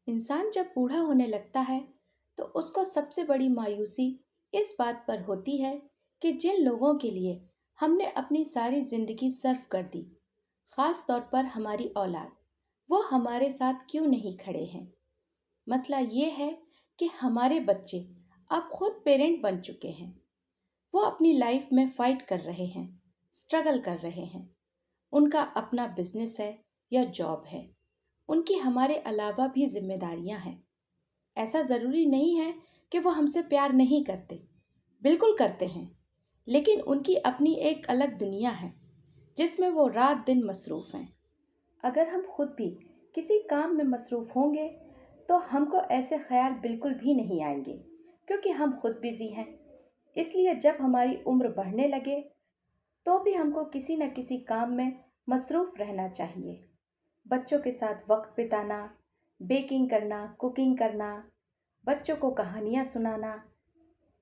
इंसान जब बूढ़ा होने लगता है तो उसको सबसे बड़ी मायूसी इस बात पर होती है कि जिन लोगों के लिए हमने अपनी सारी जिंदगी सर्व कर दी, खास तौर पर हमारी औलाद, वो हमारे साथ क्यों नहीं खड़े हैं। मसला ये है कि हमारे बच्चे अब खुद पेरेंट बन चुके हैं। वो अपनी लाइफ में फाइट कर रहे हैं, स्ट्रगल कर रहे हैं। उनका अपना बिजनेस है या जॉब है। उनकी हमारे अलावा भी जिम्मेदारियां हैं। ऐसा ज़रूरी नहीं है कि वो हमसे प्यार नहीं करते, बिल्कुल करते हैं। लेकिन उनकी अपनी एक अलग दुनिया है जिसमें वो रात दिन मसरूफ़ हैं। अगर हम खुद भी किसी काम में मसरूफ़ होंगे तो हमको ऐसे ख्याल बिल्कुल भी नहीं आएंगे, क्योंकि हम खुद बिज़ी हैं। इसलिए जब हमारी उम्र बढ़ने लगे तो भी हमको किसी न किसी काम में मसरूफ़ रहना चाहिए। बच्चों के साथ वक्त बिताना, बेकिंग करना, कुकिंग करना, बच्चों को कहानियाँ सुनाना,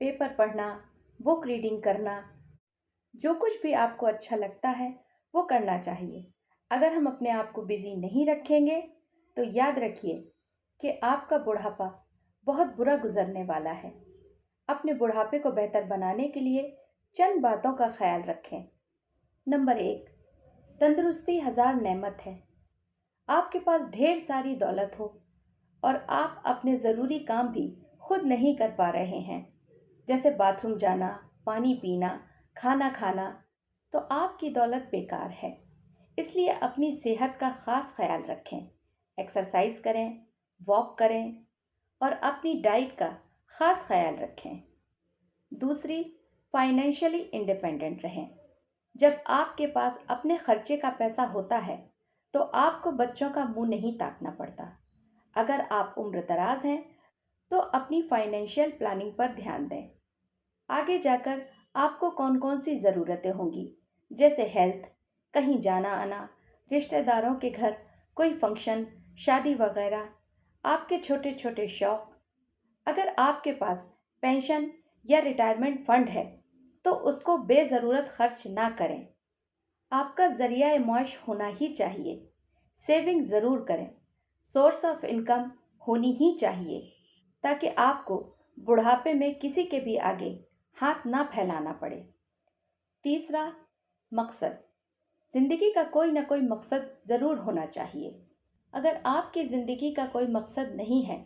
पेपर पढ़ना, बुक रीडिंग करना, जो कुछ भी आपको अच्छा लगता है वो करना चाहिए। अगर हम अपने आप को बिजी नहीं रखेंगे तो याद रखिए कि आपका बुढ़ापा बहुत बुरा गुजरने वाला है। अपने बुढ़ापे को बेहतर बनाने के लिए चंद बातों का ख्याल रखें। नंबर 1, तंदुरुस्ती हजार नेमत है। आपके पास ढेर सारी दौलत हो और आप अपने ज़रूरी काम भी खुद नहीं कर पा रहे हैं, जैसे बाथरूम जाना, पानी पीना, खाना खाना, तो आपकी दौलत बेकार है। इसलिए अपनी सेहत का ख़ास ख्याल रखें। एक्सरसाइज करें, वॉक करें और अपनी डाइट का ख़ास ख्याल रखें। दूसरी, फाइनेंशियली इंडिपेंडेंट रहें। जब आपके पास अपने खर्चे का पैसा होता है तो आपको बच्चों का मुंह नहीं ताकना पड़ता। अगर आप उम्र दराज हैं तो अपनी फाइनेंशियल प्लानिंग पर ध्यान दें। आगे जाकर आपको कौन कौन सी ज़रूरतें होंगी, जैसे हेल्थ, कहीं जाना आना, रिश्तेदारों के घर कोई फंक्शन, शादी वगैरह, आपके छोटे छोटे शौक। अगर आपके पास पेंशन या रिटायरमेंट फंड है तो उसको बेज़रूरत खर्च ना करें। आपका ज़रिया मुआश होना ही चाहिए। सेविंग ज़रूर करें। सोर्स ऑफ इनकम होनी ही चाहिए ताकि आपको बुढ़ापे में किसी के भी आगे हाथ ना फैलाना पड़े। तीसरा, मकसद। ज़िंदगी का कोई ना कोई मकसद ज़रूर होना चाहिए। अगर आपकी ज़िंदगी का कोई मकसद नहीं है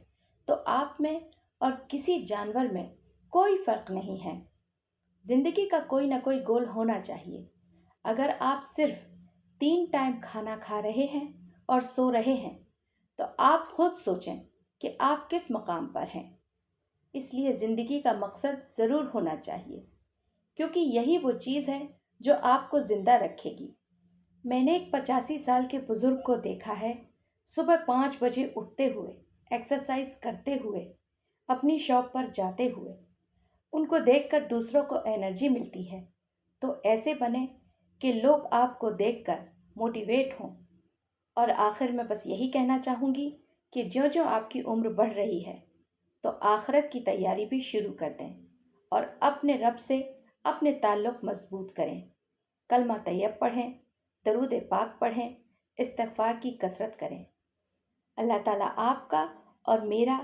तो आप में और किसी जानवर में कोई फ़र्क नहीं है। ज़िंदगी का कोई ना कोई गोल होना चाहिए। अगर आप सिर्फ 3 टाइम खाना खा रहे हैं और सो रहे हैं तो आप खुद सोचें कि आप किस मकाम पर हैं। इसलिए ज़िंदगी का मकसद ज़रूर होना चाहिए, क्योंकि यही वो चीज़ है जो आपको ज़िंदा रखेगी। मैंने एक 85 साल के बुज़ुर्ग को देखा है, सुबह 5 बजे उठते हुए, एक्सरसाइज करते हुए, अपनी शॉप पर जाते हुए। उनको देखकर दूसरों को एनर्जी मिलती है। तो ऐसे बने कि लोग आपको देखकर मोटिवेट हों। और आखिर में बस यही कहना चाहूँगी कि ज्यों ज्यों आपकी उम्र बढ़ रही है तो आखिरत की तैयारी भी शुरू कर दें और अपने रब से अपने ताल्लुक़ मजबूत करें। कलमा तैयब पढ़ें, दरूद पाक पढ़ें, इस्तिग़फ़ार की कसरत करें। अल्लाह ताला आपका और मेरा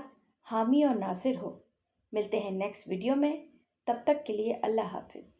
हामी और नासिर हो। मिलते हैं नेक्स्ट वीडियो में। तब तक के लिए अल्लाह हाफिज़।